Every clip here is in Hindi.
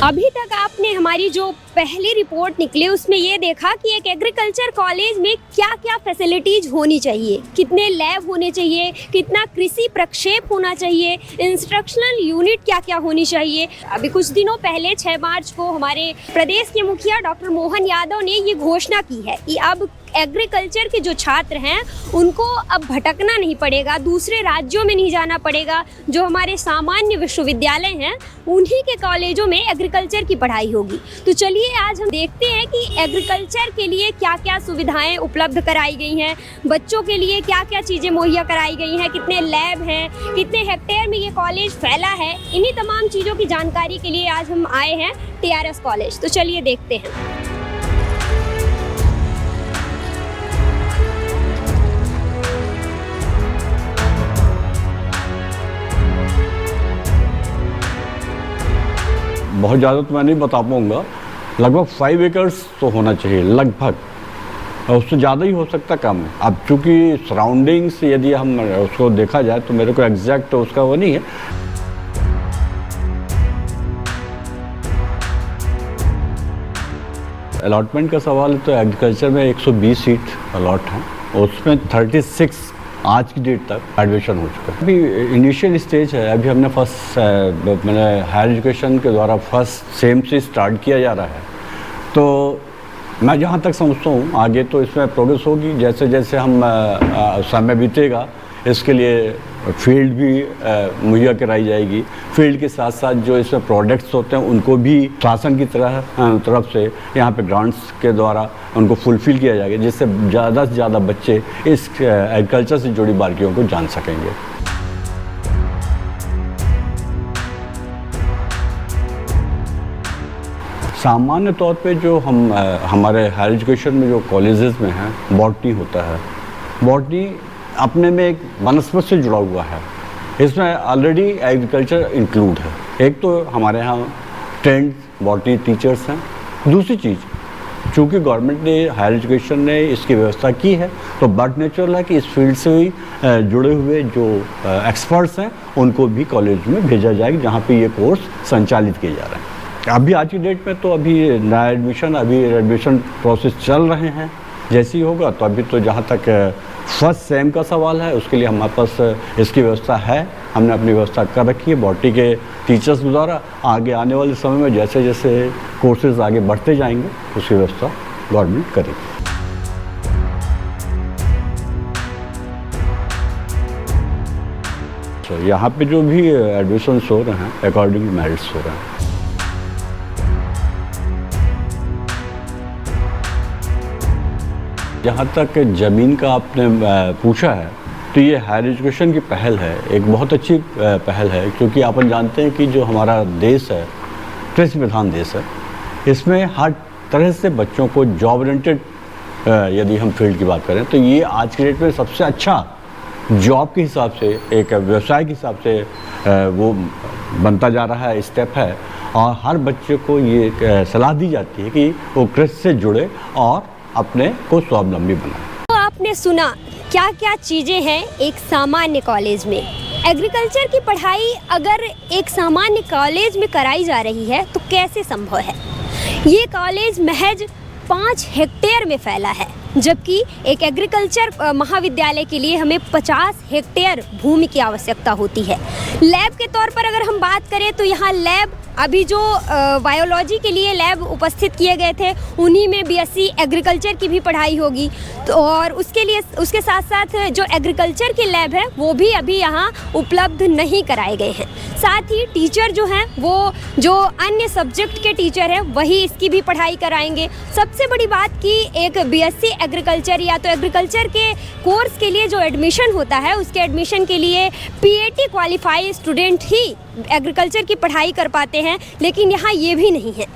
अभी तक आपने हमारी जो पहली रिपोर्ट निकली उसमें ये देखा कि एक एग्रीकल्चर कॉलेज में क्या क्या फैसिलिटीज होनी चाहिए, कितने लैब होने चाहिए, कितना कृषि प्रक्षेप होना चाहिए, इंस्ट्रक्शनल यूनिट क्या क्या होनी चाहिए। अभी कुछ दिनों पहले 6 मार्च को हमारे प्रदेश के मुखिया डॉक्टर मोहन यादव ने ये घोषणा की है कि अब एग्रीकल्चर के जो छात्र हैं उनको अब भटकना नहीं पड़ेगा, दूसरे राज्यों में नहीं जाना पड़ेगा। जो हमारे सामान्य विश्वविद्यालय हैं उन्हीं के कॉलेजों में एग्रीकल्चर की पढ़ाई होगी। तो चलिए आज हम देखते हैं कि एग्रीकल्चर के लिए क्या क्या सुविधाएं उपलब्ध कराई गई हैं, बच्चों के लिए क्या क्या चीज़ें मुहैया कराई गई हैं, कितने लैब हैं, कितने हेक्टेयर में ये कॉलेज फैला है। इन्हीं तमाम चीज़ों की जानकारी के लिए आज हम आए हैं TRS कॉलेज। तो चलिए देखते हैं। बहुत ज़्यादा तो मैं नहीं बता पाऊँगा, लगभग 5 एकर्स तो होना चाहिए लगभग, और उससे ज़्यादा ही हो सकता कम है। अब चूँकि सराउंडिंग्स यदि हम उसको देखा जाए तो मेरे को एग्जैक्ट उसका वो नहीं है। अलॉटमेंट का सवाल है तो एग्रीकल्चर में 120 सीट अलॉट हैं, उसमें 36 आज की डेट तक एडमिशन हो चुका है। अभी इनिशियल स्टेज है, अभी हमने मैंने हायर एजुकेशन के द्वारा फर्स्ट सेम से स्टार्ट किया जा रहा है। तो मैं जहाँ तक समझता हूँ आगे तो इसमें प्रोग्रेस होगी, जैसे जैसे हम समय बीतेगा इसके लिए फील्ड भी मुहैया कराई जाएगी। फील्ड के साथ साथ जो इसमें प्रोडक्ट्स होते हैं उनको भी शासन की तरफ से यहाँ पे ग्रांट्स के द्वारा उनको फुलफ़िल किया जाएगा, जिससे ज़्यादा से ज़्यादा बच्चे इस एग्रीकल्चर से जुड़ी बारीकियों को जान सकेंगे। सामान्य तौर पे जो हमारे हायर एजुकेशन में जो कॉलेजेस में हैं, बॉटनी होता है। बॉटनी अपने में एक वनस्पति से जुड़ा हुआ है, इसमें ऑलरेडी एग्रीकल्चर इंक्लूड है। एक तो हमारे यहाँ ट्रेंड बॉटनी टीचर्स हैं, दूसरी चीज़ चूँकि गवर्नमेंट ने हायर एजुकेशन ने इसकी व्यवस्था की है तो बट नेचुरल है कि इस फील्ड से ही जुड़े हुए जो एक्सपर्ट्स हैं उनको भी कॉलेज में भेजा जाएगा जहाँ पे ये कोर्स संचालित किए जा रहे हैं। अभी आज की डेट में तो अभी नया एडमिशन प्रोसेस चल रहे हैं, जैसे ही होगा तो अभी तो जहाँ तक फर्स्ट सेम का सवाल है उसके लिए हमारे पास इसकी व्यवस्था है, हमने अपनी व्यवस्था कर रखी है बॉटनी के टीचर्स द्वारा। आगे आने वाले समय में जैसे जैसे कोर्सेज आगे बढ़ते जाएंगे उसकी व्यवस्था गवर्नमेंट करेगी। तो यहाँ पे जो भी एडमिशन्स हो रहे हैं अकॉर्डिंग मेरिट्स हो रहे हैं। जहाँ तक ज़मीन का आपने पूछा है तो ये हायर एजुकेशन की पहल है, एक बहुत अच्छी पहल है, क्योंकि अपन जानते हैं कि जो हमारा देश है कृषि प्रधान देश है। इसमें हर तरह से बच्चों को जॉब ओरिएंटेड यदि हम फील्ड की बात करें तो ये आज के डेट में सबसे अच्छा जॉब के हिसाब से, एक व्यवसाय के हिसाब से वो बनता जा रहा है, स्टेप है। और हर बच्चे को ये सलाह दी जाती है कि वो कृषि से जुड़े और अपने को स्वावलंबी बनाए। तो आपने सुना क्या क्या चीज़ें हैं एक सामान्य कॉलेज में। एग्रीकल्चर की पढ़ाई अगर एक सामान्य कॉलेज में कराई जा रही है तो कैसे संभव है। ये कॉलेज महज 5 हेक्टेयर में फैला है, जबकि एक एग्रीकल्चर महाविद्यालय के लिए हमें 50 हेक्टेयर भूमि की आवश्यकता होती है। लैब के तौर पर अगर हम बात करें तो यहाँ लैब अभी जो बायोलॉजी के लिए लैब उपस्थित किए गए थे उन्हीं में BSc एग्रीकल्चर की भी पढ़ाई होगी। तो और उसके साथ साथ जो एग्रीकल्चर के लैब है वो भी अभी यहाँ उपलब्ध नहीं कराए गए हैं। साथ ही टीचर जो हैं वो जो अन्य सब्जेक्ट के टीचर हैं वही इसकी भी पढ़ाई कराएंगे। सबसे बड़ी बात कि एक BSc एग्रीकल्चर या तो एग्रीकल्चर के कोर्स के लिए जो एडमिशन होता है उसके एडमिशन के लिए PAT क्वालिफाइड स्टूडेंट ही एग्रीकल्चर की पढ़ाई कर पाते हैं, लेकिन यहाँ ये भी नहीं है।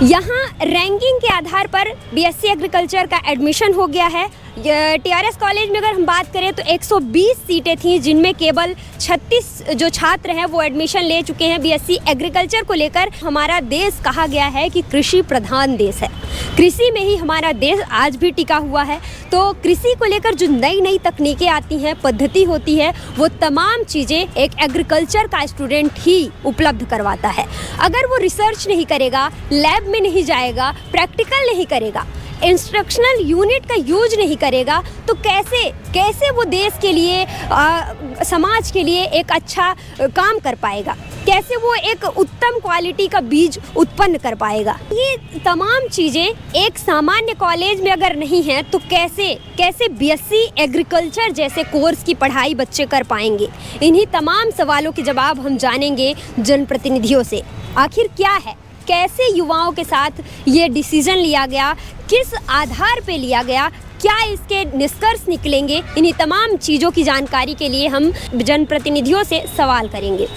यहाँ रैंकिंग के आधार पर BSc एग्रीकल्चर का एडमिशन हो गया है। टीआरएस कॉलेज में अगर हम बात करें तो 120 सीटें थीं, जिनमें केवल 36 जो छात्र हैं वो एडमिशन ले चुके हैं बीएससी एग्रीकल्चर को लेकर। हमारा देश कहा गया है कि कृषि प्रधान देश है, कृषि में ही हमारा देश आज भी टिका हुआ है। तो कृषि को लेकर जो नई नई तकनीकें आती हैं, पद्धति होती है, वो तमाम चीज़ें एक एग्रीकल्चर का स्टूडेंट ही उपलब्ध करवाता है। अगर वो रिसर्च नहीं करेगा, लैब में नहीं जाएगा, प्रैक्टिकल नहीं करेगा, इंस्ट्रक्शनल यूनिट का यूज नहीं करेगा, तो कैसे वो देश के लिए समाज के लिए एक अच्छा काम कर पाएगा, कैसे वो एक उत्तम क्वालिटी का बीज उत्पन्न कर पाएगा। ये तमाम चीज़ें एक सामान्य कॉलेज में अगर नहीं है तो कैसे बीएससी एग्रीकल्चर जैसे कोर्स की पढ़ाई बच्चे कर पाएंगे। इन्हीं तमाम सवालों के जवाब हम जानेंगे जनप्रतिनिधियों से। आखिर क्या है, कैसे युवाओं के साथ ये डिसीजन लिया गया, किस आधार पे लिया गया, क्या इसके निष्कर्ष निकलेंगे, इन्हीं तमाम चीज़ों की जानकारी के लिए हम जनप्रतिनिधियों से सवाल करेंगे।